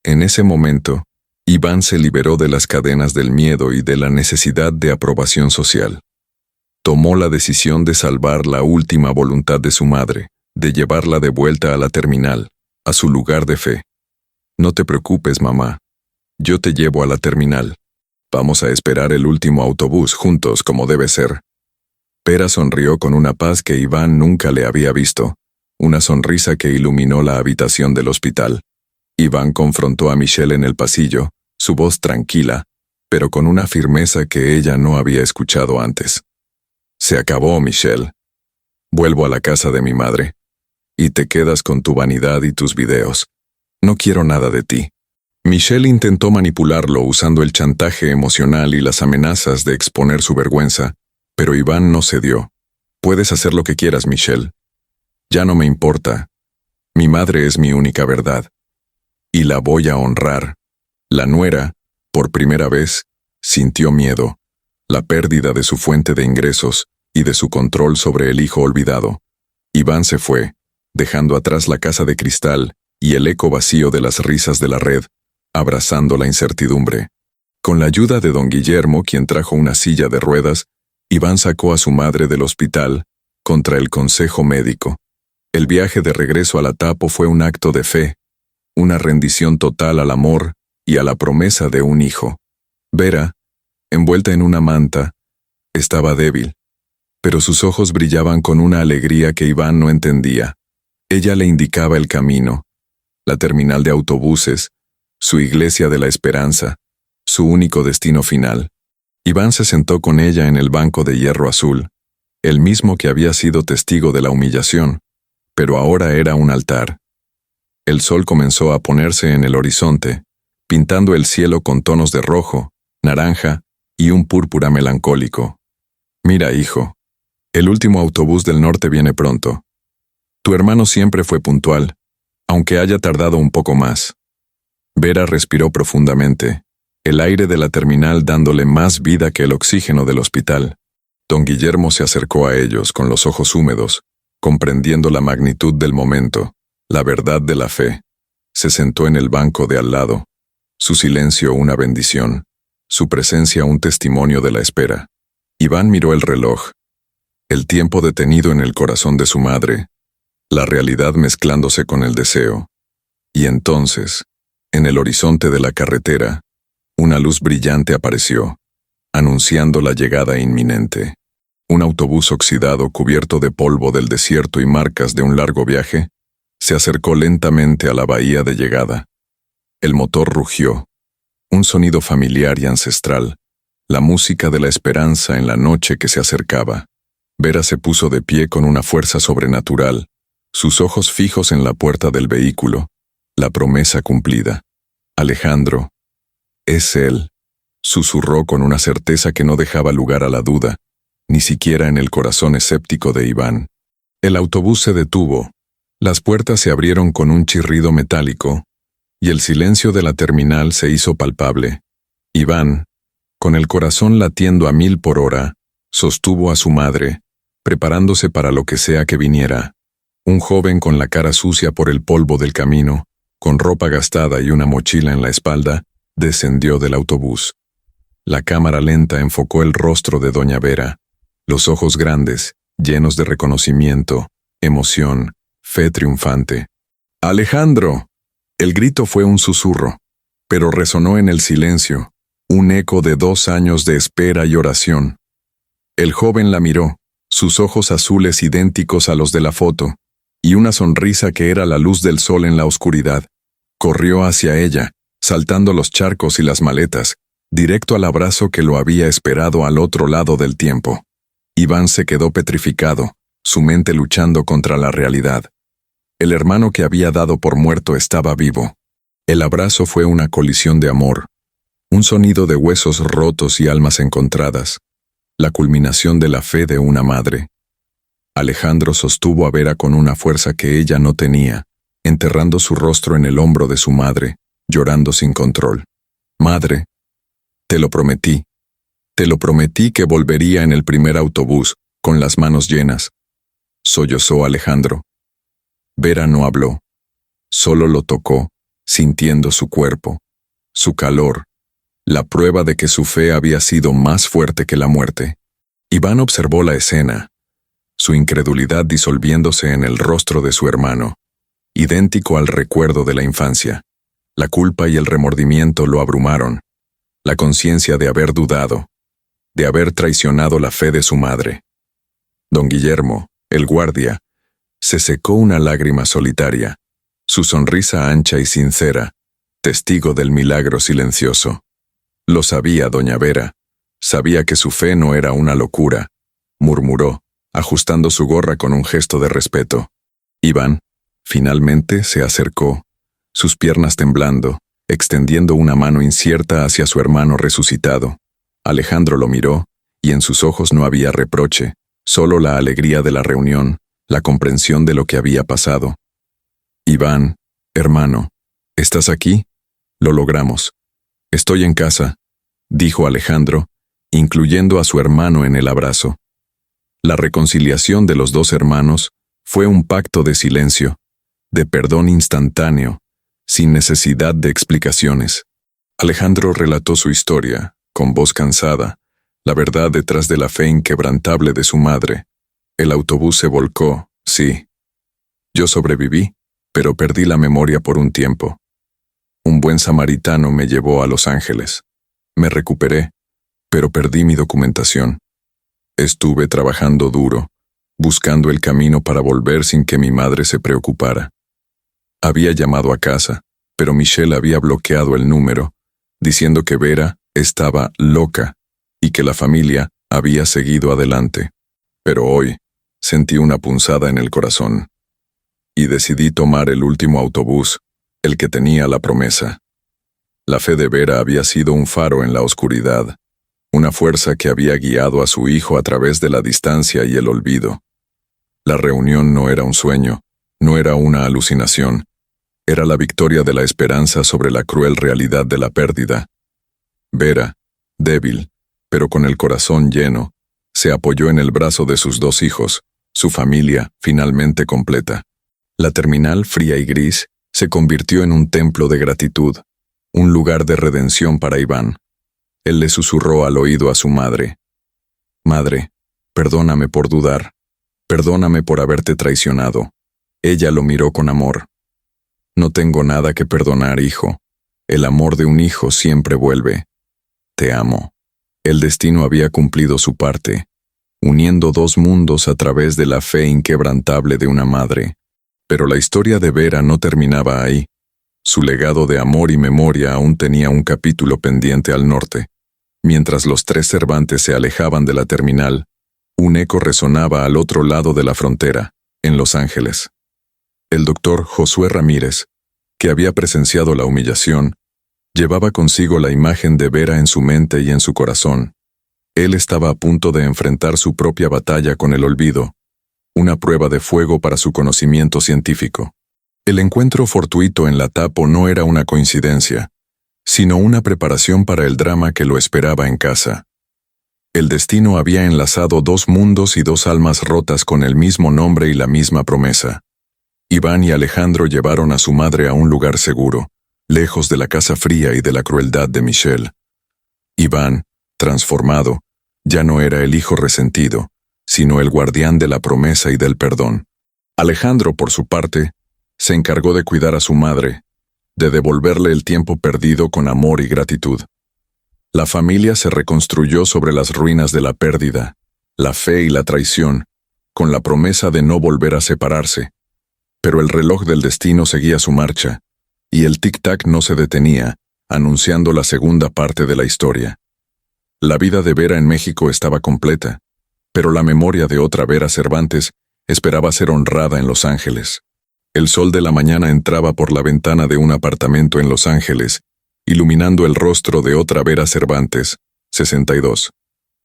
En ese momento, Iván se liberó de las cadenas del miedo y de la necesidad de aprobación social. Tomó la decisión de salvar la última voluntad de su madre, de llevarla de vuelta a la terminal, a su lugar de fe. No te preocupes, mamá. Yo te llevo a la terminal. Vamos a esperar el último autobús juntos como debe ser. Vera sonrió con una paz que Iván nunca le había visto, una sonrisa que iluminó la habitación del hospital. Iván confrontó a Michelle en el pasillo, su voz tranquila, pero con una firmeza que ella no había escuchado antes. Se acabó, Michelle. Vuelvo a la casa de mi madre. Y te quedas con tu vanidad y tus videos. No quiero nada de ti. Michelle intentó manipularlo usando el chantaje emocional y las amenazas de exponer su vergüenza, pero Iván no cedió. Puedes hacer lo que quieras, Michelle. Ya no me importa. Mi madre es mi única verdad. Y la voy a honrar. La nuera, por primera vez, sintió miedo, la pérdida de su fuente de ingresos y de su control sobre el hijo olvidado. Iván se fue, dejando atrás la casa de cristal y el eco vacío de las risas de la red, abrazando la incertidumbre. Con la ayuda de don Guillermo, quien trajo una silla de ruedas, Iván sacó a su madre del hospital contra el consejo médico. El viaje de regreso a la Tapo fue un acto de fe, una rendición total al amor y a la promesa de un hijo. Vera, envuelta en una manta, estaba débil, pero sus ojos brillaban con una alegría que Iván no entendía. Ella le indicaba el camino, la terminal de autobuses, su iglesia de la esperanza, su único destino final. Iván se sentó con ella en el banco de hierro azul, el mismo que había sido testigo de la humillación, pero ahora era un altar. El sol comenzó a ponerse en el horizonte, pintando el cielo con tonos de rojo, naranja y un púrpura melancólico. Mira, hijo, el último autobús del norte viene pronto. Tu hermano siempre fue puntual, aunque haya tardado un poco más. Vera respiró profundamente, el aire de la terminal dándole más vida que el oxígeno del hospital. Don Guillermo se acercó a ellos con los ojos húmedos, comprendiendo la magnitud del momento, la verdad de la fe. Se sentó en el banco de al lado, su silencio una bendición, su presencia un testimonio de la espera. Iván miró el reloj, el tiempo detenido en el corazón de su madre, la realidad mezclándose con el deseo. Y entonces, en el horizonte de la carretera, una luz brillante apareció, anunciando la llegada inminente. Un autobús oxidado cubierto de polvo del desierto y marcas de un largo viaje, se acercó lentamente a la bahía de llegada. El motor rugió, un sonido familiar y ancestral, la música de la esperanza en la noche que se acercaba. Vera se puso de pie con una fuerza sobrenatural, sus ojos fijos en la puerta del vehículo, la promesa cumplida. Alejandro, es él, susurró con una certeza que no dejaba lugar a la duda, ni siquiera en el corazón escéptico de Iván. El autobús se detuvo, las puertas se abrieron con un chirrido metálico, y el silencio de la terminal se hizo palpable. Iván, con el corazón latiendo a 1000 por hora, sostuvo a su madre, preparándose para lo que sea que viniera. Un joven con la cara sucia por el polvo del camino, con ropa gastada y una mochila en la espalda, descendió del autobús. La cámara lenta enfocó el rostro de doña Vera, los ojos grandes, llenos de reconocimiento, emoción, fe triunfante. ¡Alejandro! El grito fue un susurro, pero resonó en el silencio, un eco de 2 años de espera y oración. El joven la miró, sus ojos azules idénticos a los de la foto, y una sonrisa que era la luz del sol en la oscuridad. Corrió hacia ella, saltando los charcos y las maletas, directo al abrazo que lo había esperado al otro lado del tiempo. Iván se quedó petrificado, su mente luchando contra la realidad. El hermano que había dado por muerto estaba vivo. El abrazo fue una colisión de amor, un sonido de huesos rotos y almas encontradas, la culminación de la fe de una madre. Alejandro sostuvo a Vera con una fuerza que ella no tenía, enterrando su rostro en el hombro de su madre, llorando sin control. Madre, te lo prometí. Te lo prometí que volvería en el primer autobús, con las manos llenas. Sollozó Alejandro. Vera no habló. Solo lo tocó, sintiendo su cuerpo, su calor, la prueba de que su fe había sido más fuerte que la muerte. Iván observó la escena, su incredulidad disolviéndose en el rostro de su hermano, idéntico al recuerdo de la infancia. La culpa y el remordimiento lo abrumaron, la conciencia de haber dudado, de haber traicionado la fe de su madre. Don Guillermo, el guardia, se secó una lágrima solitaria, su sonrisa ancha y sincera, testigo del milagro silencioso. Lo sabía doña Vera, sabía que su fe no era una locura, murmuró, ajustando su gorra con un gesto de respeto. Iván, finalmente, se acercó, sus piernas temblando, extendiendo una mano incierta hacia su hermano resucitado. Alejandro lo miró, y en sus ojos no había reproche, solo la alegría de la reunión, la comprensión de lo que había pasado. Iván, hermano, ¿estás aquí? Lo logramos. Estoy en casa, dijo Alejandro, incluyendo a su hermano en el abrazo. La reconciliación de los dos hermanos fue un pacto de silencio, de perdón instantáneo, sin necesidad de explicaciones. Alejandro relató su historia, con voz cansada, la verdad detrás de la fe inquebrantable de su madre. El autobús se volcó, sí. Yo sobreviví, pero perdí la memoria por un tiempo. Un buen samaritano me llevó a Los Ángeles. Me recuperé, pero perdí mi documentación. Estuve trabajando duro, buscando el camino para volver sin que mi madre se preocupara. Había llamado a casa, pero Michelle había bloqueado el número, diciendo que Vera estaba loca y que la familia había seguido adelante. Pero hoy sentí una punzada en el corazón y decidí tomar el último autobús, el que tenía la promesa. La fe de Vera había sido un faro en la oscuridad, una fuerza que había guiado a su hijo a través de la distancia y el olvido. La reunión no era un sueño, no era una alucinación, era la victoria de la esperanza sobre la cruel realidad de la pérdida. Vera, débil, pero con el corazón lleno, se apoyó en el brazo de sus dos hijos, su familia finalmente completa. La terminal, fría y gris, se convirtió en un templo de gratitud, un lugar de redención para Iván. Él le susurró al oído a su madre: «Madre, perdóname por dudar, perdóname por haberte traicionado». Ella lo miró con amor. «No tengo nada que perdonar, hijo. El amor de un hijo siempre vuelve. Te amo». El destino había cumplido su parte, uniendo dos mundos a través de la fe inquebrantable de una madre. Pero la historia de Vera no terminaba ahí. Su legado de amor y memoria aún tenía un capítulo pendiente al norte. Mientras los tres Cervantes se alejaban de la terminal, un eco resonaba al otro lado de la frontera, en Los Ángeles. El doctor Josué Ramírez, que había presenciado la humillación, llevaba consigo la imagen de Vera en su mente y en su corazón. Él estaba a punto de enfrentar su propia batalla con el olvido, una prueba de fuego para su conocimiento científico. El encuentro fortuito en la Tapo no era una coincidencia, sino una preparación para el drama que lo esperaba en casa. El destino había enlazado dos mundos y dos almas rotas con el mismo nombre y la misma promesa. Iván y Alejandro llevaron a su madre a un lugar seguro, lejos de la casa fría y de la crueldad de Michelle. Iván, transformado, ya no era el hijo resentido, sino el guardián de la promesa y del perdón. Alejandro, por su parte, se encargó de cuidar a su madre, de devolverle el tiempo perdido con amor y gratitud. La familia se reconstruyó sobre las ruinas de la pérdida, la fe y la traición, con la promesa de no volver a separarse. Pero el reloj del destino seguía su marcha, y el tic-tac no se detenía, anunciando la segunda parte de la historia. La vida de Vera en México estaba completa, pero la memoria de otra Vera Cervantes esperaba ser honrada en Los Ángeles. El sol de la mañana entraba por la ventana de un apartamento en Los Ángeles, iluminando el rostro de otra Vera Cervantes, 62.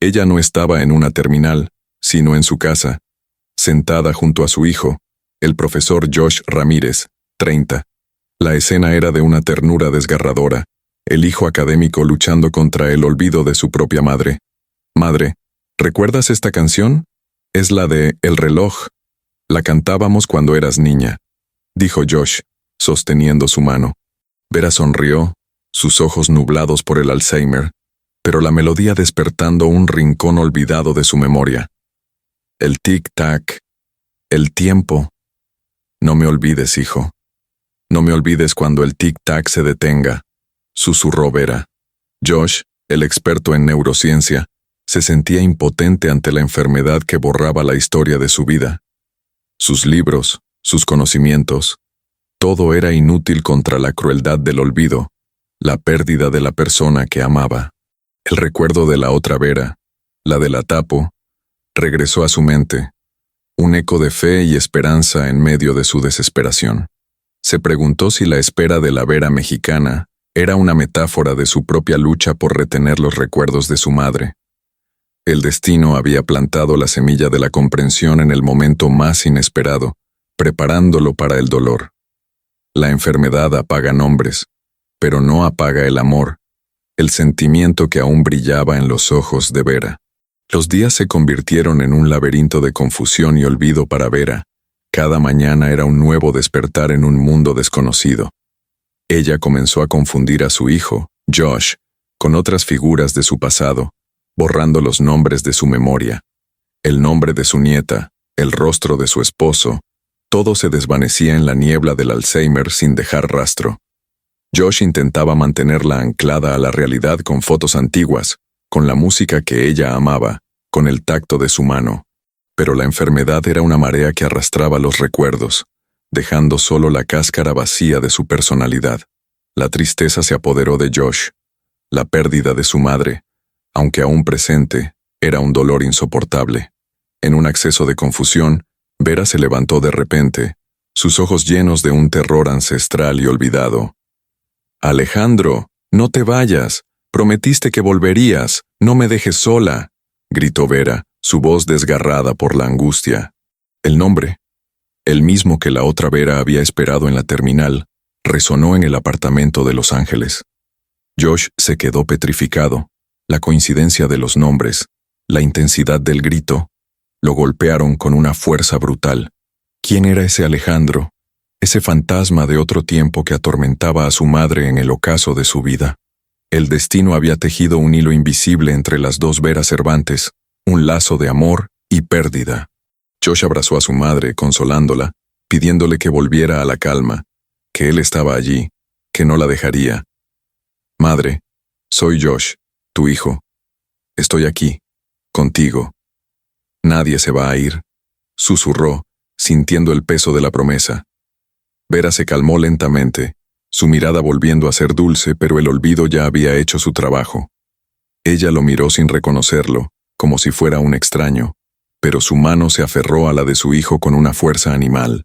Ella no estaba en una terminal, sino en su casa, sentada junto a su hijo, el profesor Josh Ramírez, 30. La escena era de una ternura desgarradora, el hijo académico luchando contra el olvido de su propia madre. «Madre, ¿recuerdas esta canción? Es la de El reloj. La cantábamos cuando eras niña», dijo Josh, sosteniendo su mano. Vera sonrió, sus ojos nublados por el Alzheimer, pero la melodía despertando un rincón olvidado de su memoria. El tic-tac, el tiempo. No me olvides, hijo. No me olvides cuando el tic-tac se detenga, susurró Vera. Josh, el experto en neurociencia, se sentía impotente ante la enfermedad que borraba la historia de su vida. Sus libros, sus conocimientos, todo era inútil contra la crueldad del olvido, la pérdida de la persona que amaba. El recuerdo de la otra Vera, la de la Tapo, regresó a su mente, un eco de fe y esperanza en medio de su desesperación. Se preguntó si la espera de la Vera mexicana era una metáfora de su propia lucha por retener los recuerdos de su madre. El destino había plantado la semilla de la comprensión en el momento más inesperado, preparándolo para el dolor. La enfermedad apaga nombres, pero no apaga el amor, el sentimiento que aún brillaba en los ojos de Vera. Los días se convirtieron en un laberinto de confusión y olvido para Vera. Cada mañana era un nuevo despertar en un mundo desconocido. Ella comenzó a confundir a su hijo, Josh, con otras figuras de su pasado, borrando los nombres de su memoria. El nombre de su nieta, el rostro de su esposo, todo se desvanecía en la niebla del Alzheimer sin dejar rastro. Josh intentaba mantenerla anclada a la realidad con fotos antiguas, con la música que ella amaba, con el tacto de su mano. Pero la enfermedad era una marea que arrastraba los recuerdos, dejando solo la cáscara vacía de su personalidad. La tristeza se apoderó de Josh. La pérdida de su madre, aunque aún presente, era un dolor insoportable. En un acceso de confusión, Vera se levantó de repente, sus ojos llenos de un terror ancestral y olvidado. «Alejandro, no te vayas. Prometiste que volverías. No me dejes sola», gritó Vera, su voz desgarrada por la angustia. El nombre, el mismo que la otra Vera había esperado en la terminal, resonó en el apartamento de Los Ángeles. Josh se quedó petrificado. La coincidencia de los nombres, la intensidad del grito, lo golpearon con una fuerza brutal. ¿Quién era ese Alejandro? Ese fantasma de otro tiempo que atormentaba a su madre en el ocaso de su vida. El destino había tejido un hilo invisible entre las dos Veras Cervantes, un lazo de amor y pérdida. Josh abrazó a su madre, consolándola, pidiéndole que volviera a la calma, que él estaba allí, que no la dejaría. «Madre, soy Josh, tu hijo. Estoy aquí, contigo. Nadie se va a ir», susurró, sintiendo el peso de la promesa. Vera se calmó lentamente, su mirada volviendo a ser dulce, pero el olvido ya había hecho su trabajo. Ella lo miró sin reconocerlo, como si fuera un extraño, pero su mano se aferró a la de su hijo con una fuerza animal.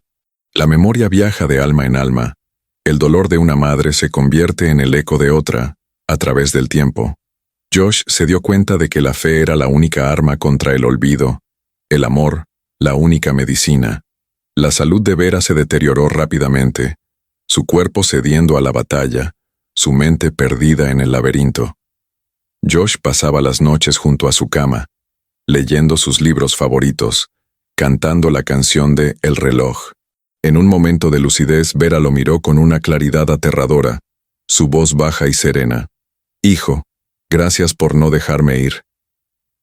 La memoria viaja de alma en alma. El dolor de una madre se convierte en el eco de otra, a través del tiempo. Josh se dio cuenta de que la fe era la única arma contra el olvido, el amor, la única medicina. La salud de Vera se deterioró rápidamente, su cuerpo cediendo a la batalla, su mente perdida en el laberinto. Josh pasaba las noches junto a su cama, leyendo sus libros favoritos, cantando la canción de El reloj. En un momento de lucidez, Vera lo miró con una claridad aterradora, su voz baja y serena. «Hijo, gracias por no dejarme ir.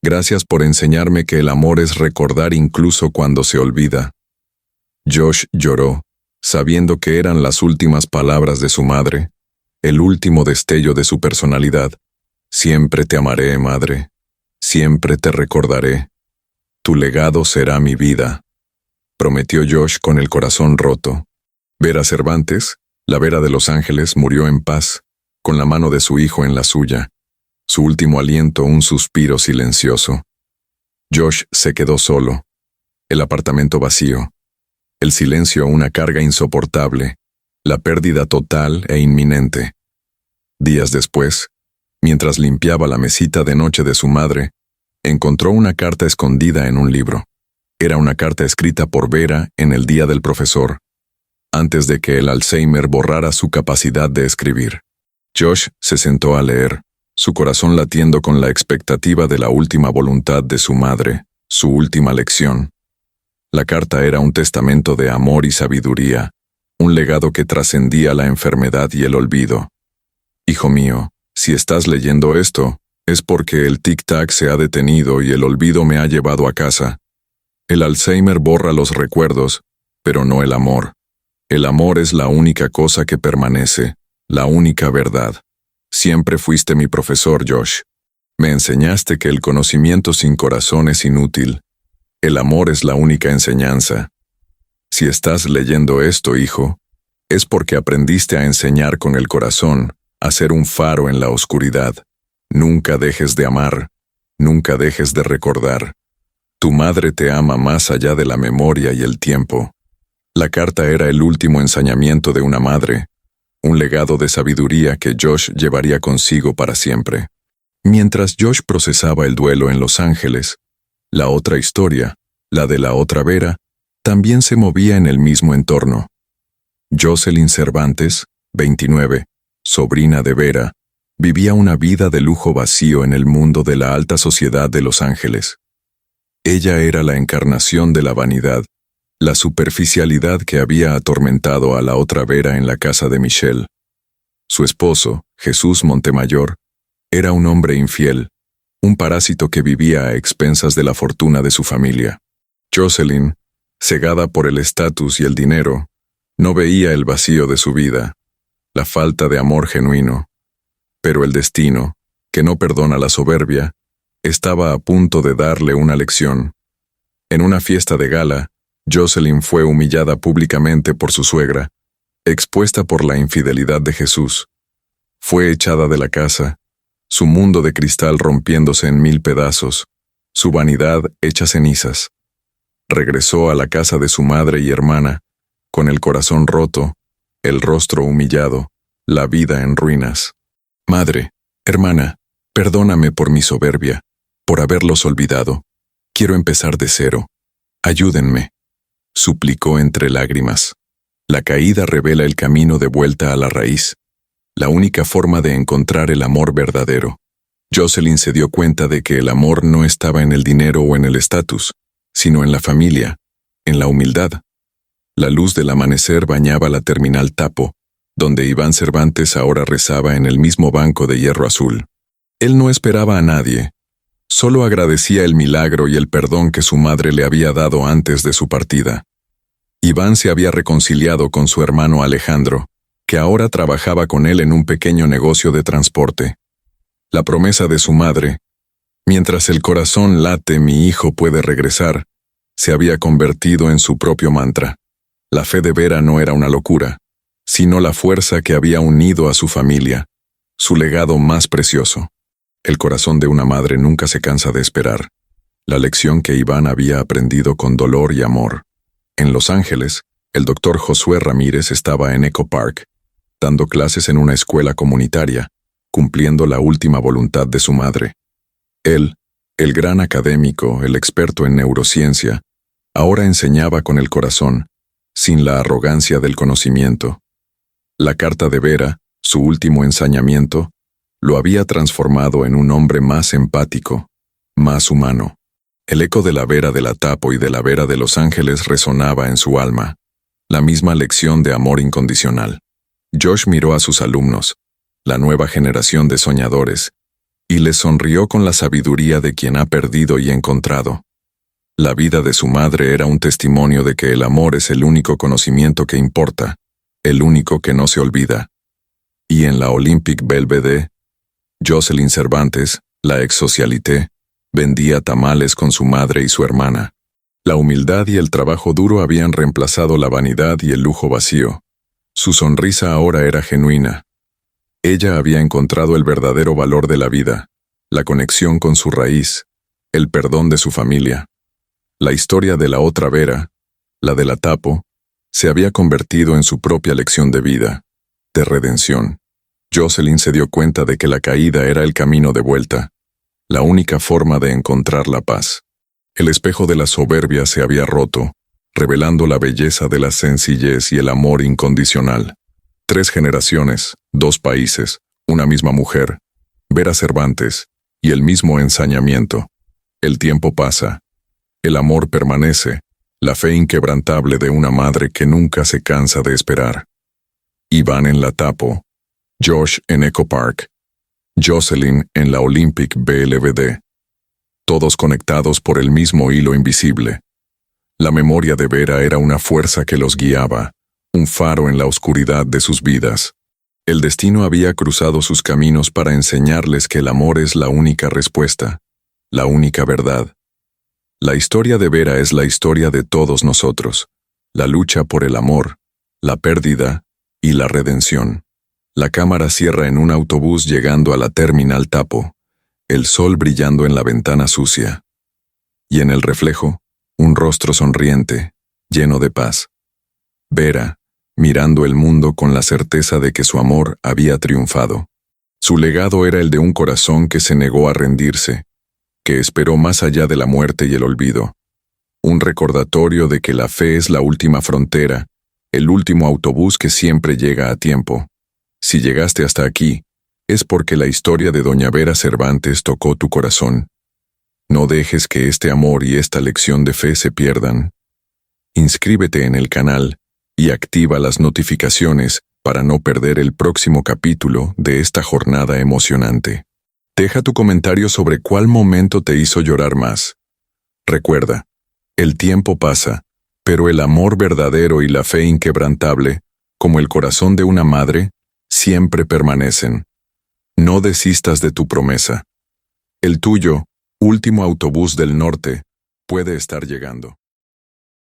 Gracias por enseñarme que el amor es recordar incluso cuando se olvida». Josh lloró, sabiendo que eran las últimas palabras de su madre, el último destello de su personalidad. «Siempre te amaré, madre. Siempre te recordaré. Tu legado será mi vida», prometió Josh con el corazón roto. Vera Cervantes, la Vera de Los Ángeles, murió en paz, con la mano de su hijo en la suya. Su último aliento un suspiro silencioso. Josh se quedó solo. El apartamento vacío. El silencio una carga insoportable. La pérdida total e inminente. Días después, mientras limpiaba la mesita de noche de su madre, encontró una carta escondida en un libro. Era una carta escrita por Vera en el día del profesor, antes de que el Alzheimer borrara su capacidad de escribir. Josh se sentó a leer, su corazón latiendo con la expectativa de la última voluntad de su madre, su última lección. La carta era un testamento de amor y sabiduría, un legado que trascendía la enfermedad y el olvido. «Hijo mío, si estás leyendo esto, Es porque el tic-tac se ha detenido y el olvido me ha llevado a casa. El Alzheimer borra los recuerdos, pero no el amor. El amor es la única cosa que permanece, la única verdad. Siempre fuiste mi profesor, Josh. Me enseñaste que el conocimiento sin corazón es inútil. El amor es la única enseñanza. Si estás leyendo esto, hijo, es porque aprendiste a enseñar con el corazón, a ser un faro en la oscuridad. Nunca dejes de amar, nunca dejes de recordar. Tu madre te ama más allá de la memoria y el tiempo. La carta era el último ensañamiento de una madre, un legado de sabiduría que Josh llevaría consigo para siempre. Mientras Josh procesaba el duelo en Los Ángeles, la otra historia, la de la otra Vera, también se movía en el mismo entorno. Jocelyn Cervantes, 29, sobrina de Vera, vivía una vida de lujo vacío en el mundo de la alta sociedad de Los Ángeles. Ella era la encarnación de la vanidad, la superficialidad que había atormentado a la otra Vera en la casa de Michelle. Su esposo, Jesús Montemayor, era un hombre infiel, un parásito que vivía a expensas de la fortuna de su familia. Jocelyn, cegada por el estatus y el dinero, no veía el vacío de su vida, la falta de amor genuino. Pero el destino, que no perdona la soberbia, estaba a punto de darle una lección. En una fiesta de gala, Jocelyn fue humillada públicamente por su suegra, expuesta por la infidelidad de Jesús. Fue echada de la casa, su mundo de cristal rompiéndose en 1000 pedazos, su vanidad hecha cenizas. Regresó a la casa de su madre y hermana, con el corazón roto, el rostro humillado, la vida en ruinas. Madre, hermana, perdóname por mi soberbia, por haberlos olvidado. Quiero empezar de cero. Ayúdenme, suplicó entre lágrimas. La caída revela el camino de vuelta a la raíz, la única forma de encontrar el amor verdadero. Jocelyn se dio cuenta de que el amor no estaba en el dinero o en el estatus, sino en la familia, en la humildad. La luz del amanecer bañaba la terminal Tapo, donde Iván Cervantes ahora rezaba en el mismo banco de hierro azul. Él no esperaba a nadie, solo agradecía el milagro y el perdón que su madre le había dado antes de su partida. Iván se había reconciliado con su hermano Alejandro, que ahora trabajaba con él en un pequeño negocio de transporte. La promesa de su madre, mientras el corazón late mi hijo puede regresar, se había convertido en su propio mantra. La fe de Vera no era una locura, sino la fuerza que había unido a su familia, su legado más precioso. El corazón de una madre nunca se cansa de esperar, la lección que Iván había aprendido con dolor y amor. En Los Ángeles, el doctor Josué Ramírez estaba en Echo Park, dando clases en una escuela comunitaria, cumpliendo la última voluntad de su madre. Él, el gran académico, el experto en neurociencia, ahora enseñaba con el corazón, sin la arrogancia del conocimiento. La carta de Vera, su último ensañamiento, lo había transformado en un hombre más empático, más humano. El eco de la Vera de la Tapo y de la Vera de Los Ángeles resonaba en su alma, la misma lección de amor incondicional. Josh miró a sus alumnos, la nueva generación de soñadores, y les sonrió con la sabiduría de quien ha perdido y encontrado. La vida de su madre era un testimonio de que el amor es el único conocimiento que importa, el único que no se olvida. Y en la Olympic Belvedere, Jocelyn Cervantes, la ex socialité, vendía tamales con su madre y su hermana. La humildad y el trabajo duro habían reemplazado la vanidad y el lujo vacío. Su sonrisa ahora era genuina. Ella había encontrado el verdadero valor de la vida, la conexión con su raíz, el perdón de su familia. La historia de la otra Vera, la de la Tapo, se había convertido en su propia lección de vida, de redención. Jocelyn se dio cuenta de que la caída era el camino de vuelta, la única forma de encontrar la paz. El espejo de la soberbia se había roto, revelando la belleza de la sencillez y el amor incondicional. 3 generaciones, 2 países, una misma mujer, Vera Cervantes, y el mismo ensañamiento. El tiempo pasa. El amor permanece, la fe inquebrantable de una madre que nunca se cansa de esperar. Iván en la Tapo, Josh en Echo Park. Jocelyn en la Olympic BLVD. Todos conectados por el mismo hilo invisible. La memoria de Vera era una fuerza que los guiaba, un faro en la oscuridad de sus vidas. El destino había cruzado sus caminos para enseñarles que el amor es la única respuesta, la única verdad. La historia de Vera es la historia de todos nosotros, la lucha por el amor, la pérdida y la redención. La cámara cierra en un autobús llegando a la Terminal Tapo, el sol brillando en la ventana sucia. Y en el reflejo, un rostro sonriente, lleno de paz. Vera, mirando el mundo con la certeza de que su amor había triunfado. Su legado era el de un corazón que se negó a rendirse, que esperó más allá de la muerte y el olvido. Un recordatorio de que la fe es la última frontera, el último autobús que siempre llega a tiempo. Si llegaste hasta aquí, es porque la historia de Doña Vera Cervantes tocó tu corazón. No dejes que este amor y esta lección de fe se pierdan. Inscríbete en el canal y activa las notificaciones para no perder el próximo capítulo de esta jornada emocionante. Deja tu comentario sobre cuál momento te hizo llorar más. Recuerda, el tiempo pasa, pero el amor verdadero y la fe inquebrantable, como el corazón de una madre, siempre permanecen. No desistas de tu promesa. El tuyo, último autobús del norte, puede estar llegando.